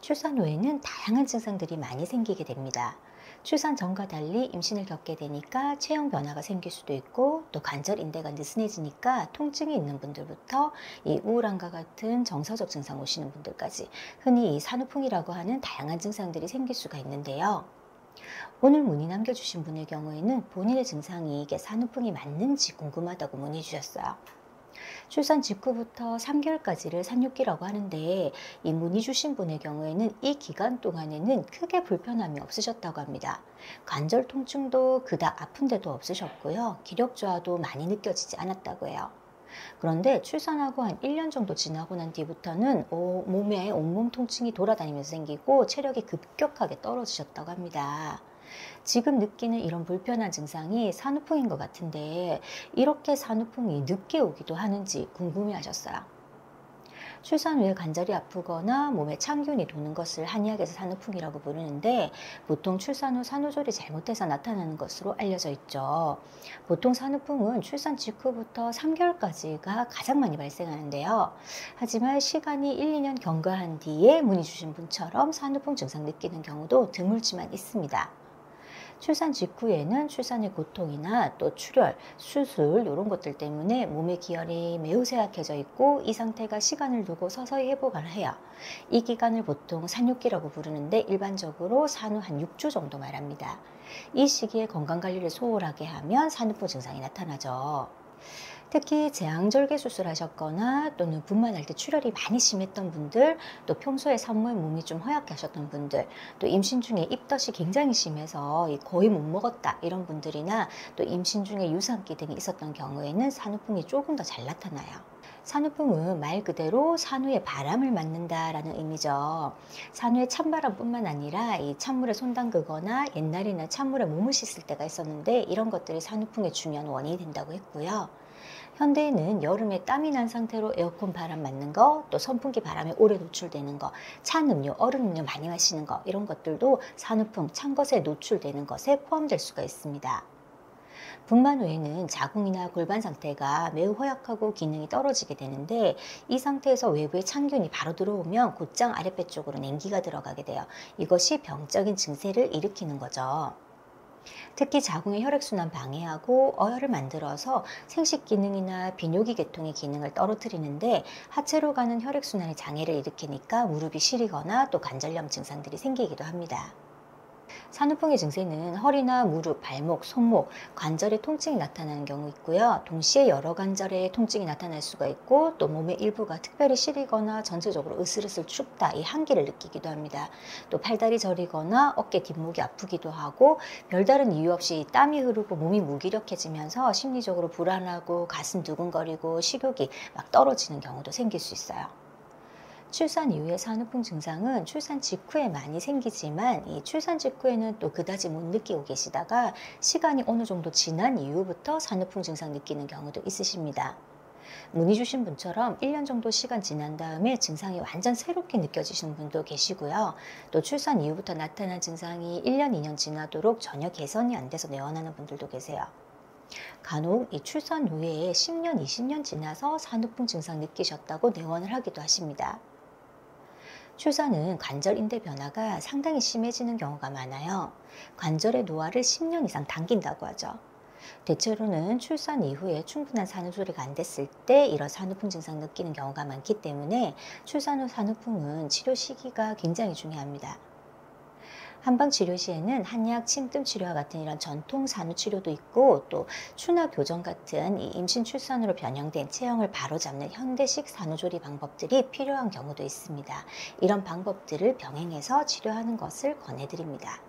출산 후에는 다양한 증상들이 많이 생기게 됩니다. 출산 전과 달리 임신을 겪게 되니까 체형 변화가 생길 수도 있고, 또 관절 인대가 느슨해지니까 통증이 있는 분들부터 이 우울함과 같은 정서적 증상 오시는 분들까지 흔히 이 산후풍이라고 하는 다양한 증상들이 생길 수가 있는데요. 오늘 문의 남겨주신 분의 경우에는 본인의 증상이 이게 산후풍이 맞는지 궁금하다고 문의 주셨어요. 출산 직후부터 3개월까지를 산육기라고 하는데, 이 문의 주신 분의 경우에는 이 기간 동안에는 크게 불편함이 없으셨다고 합니다. 관절 통증도 그닥 아픈 데도 없으셨고요. 기력 저하도 많이 느껴지지 않았다고 해요. 그런데 출산하고 한 1년 정도 지나고 난 뒤부터는 몸에 온몸 통증이 돌아다니면서 생기고 체력이 급격하게 떨어지셨다고 합니다. 지금 느끼는 이런 불편한 증상이 산후풍인 것 같은데, 이렇게 산후풍이 늦게 오기도 하는지 궁금해하셨어요. 출산 후에 관절이 아프거나 몸에 찬균이 도는 것을 한의학에서 산후풍이라고 부르는데, 보통 출산 후 산후조리 잘못해서 나타나는 것으로 알려져 있죠. 보통 산후풍은 출산 직후부터 3개월까지가 가장 많이 발생하는데요. 하지만 시간이 1, 2년 경과한 뒤에 문의 주신 분처럼 산후풍 증상 느끼는 경우도 드물지만 있습니다. 출산 직후에는 출산의 고통이나 또 출혈, 수술 이런 것들 때문에 몸의 기혈이 매우 쇠약해져 있고, 이 상태가 시간을 두고 서서히 회복을 해요. 이 기간을 보통 산육기라고 부르는데, 일반적으로 산후 한 6주 정도 말합니다. 이 시기에 건강관리를 소홀하게 하면 산후풍 증상이 나타나죠. 특히 제왕절개 수술하셨거나 또는 분만할 때 출혈이 많이 심했던 분들, 또 평소에 산모의 몸이 좀 허약해 하셨던 분들, 또 임신 중에 입덧이 굉장히 심해서 거의 못 먹었다 이런 분들이나, 또 임신 중에 유산기 등이 있었던 경우에는 산후풍이 조금 더 잘 나타나요. 산후풍은 말 그대로 산후에 바람을 맞는다라는 의미죠. 산후에 찬바람뿐만 아니라 이 찬물에 손 담그거나 옛날에는 찬물에 몸을 씻을 때가 있었는데, 이런 것들이 산후풍의 중요한 원인이 된다고 했고요. 현대에는 여름에 땀이 난 상태로 에어컨 바람 맞는 거, 또 선풍기 바람에 오래 노출되는 거, 찬 음료, 얼음 음료 많이 마시는 거, 이런 것들도 산후풍, 찬 것에 노출되는 것에 포함될 수가 있습니다. 분만 후에는 자궁이나 골반 상태가 매우 허약하고 기능이 떨어지게 되는데, 이 상태에서 외부에 찬균이 바로 들어오면 곧장 아랫배 쪽으로 냉기가 들어가게 돼요. 이것이 병적인 증세를 일으키는 거죠. 특히 자궁의 혈액순환 방해하고 어혈을 만들어서 생식 기능이나 비뇨기 계통의 기능을 떨어뜨리는데, 하체로 가는 혈액순환의 장애를 일으키니까 무릎이 시리거나 또 관절염 증상들이 생기기도 합니다. 산후풍의 증세는 허리나 무릎, 발목, 손목, 관절에 통증이 나타나는 경우 있고요. 동시에 여러 관절에 통증이 나타날 수가 있고, 또 몸의 일부가 특별히 시리거나 전체적으로 으슬으슬 춥다, 이 한기를 느끼기도 합니다. 또 팔다리 저리거나 어깨 뒷목이 아프기도 하고, 별다른 이유 없이 땀이 흐르고 몸이 무기력해지면서 심리적으로 불안하고 가슴 두근거리고 식욕이 막 떨어지는 경우도 생길 수 있어요. 출산 이후의 산후풍 증상은 출산 직후에 많이 생기지만, 이 출산 직후에는 또 그다지 못 느끼고 계시다가 시간이 어느 정도 지난 이후부터 산후풍 증상 느끼는 경우도 있으십니다. 문의 주신 분처럼 1년 정도 시간 지난 다음에 증상이 완전 새롭게 느껴지시는 분도 계시고요. 또 출산 이후부터 나타난 증상이 1년, 2년 지나도록 전혀 개선이 안 돼서 내원하는 분들도 계세요. 간혹 이 출산 후에 10년, 20년 지나서 산후풍 증상 느끼셨다고 내원을 하기도 하십니다. 출산은 관절 인대 변화가 상당히 심해지는 경우가 많아요. 관절의 노화를 10년 이상 당긴다고 하죠. 대체로는 출산 이후에 충분한 산후조리가 안 됐을 때 이런 산후풍 증상 느끼는 경우가 많기 때문에, 출산 후 산후풍은 치료 시기가 굉장히 중요합니다. 한방 치료 시에는 한약, 침뜸 치료와 같은 이런 전통 산후 치료도 있고, 또 추나 교정 같은 이 임신 출산으로 변형된 체형을 바로잡는 현대식 산후조리 방법들이 필요한 경우도 있습니다. 이런 방법들을 병행해서 치료하는 것을 권해드립니다.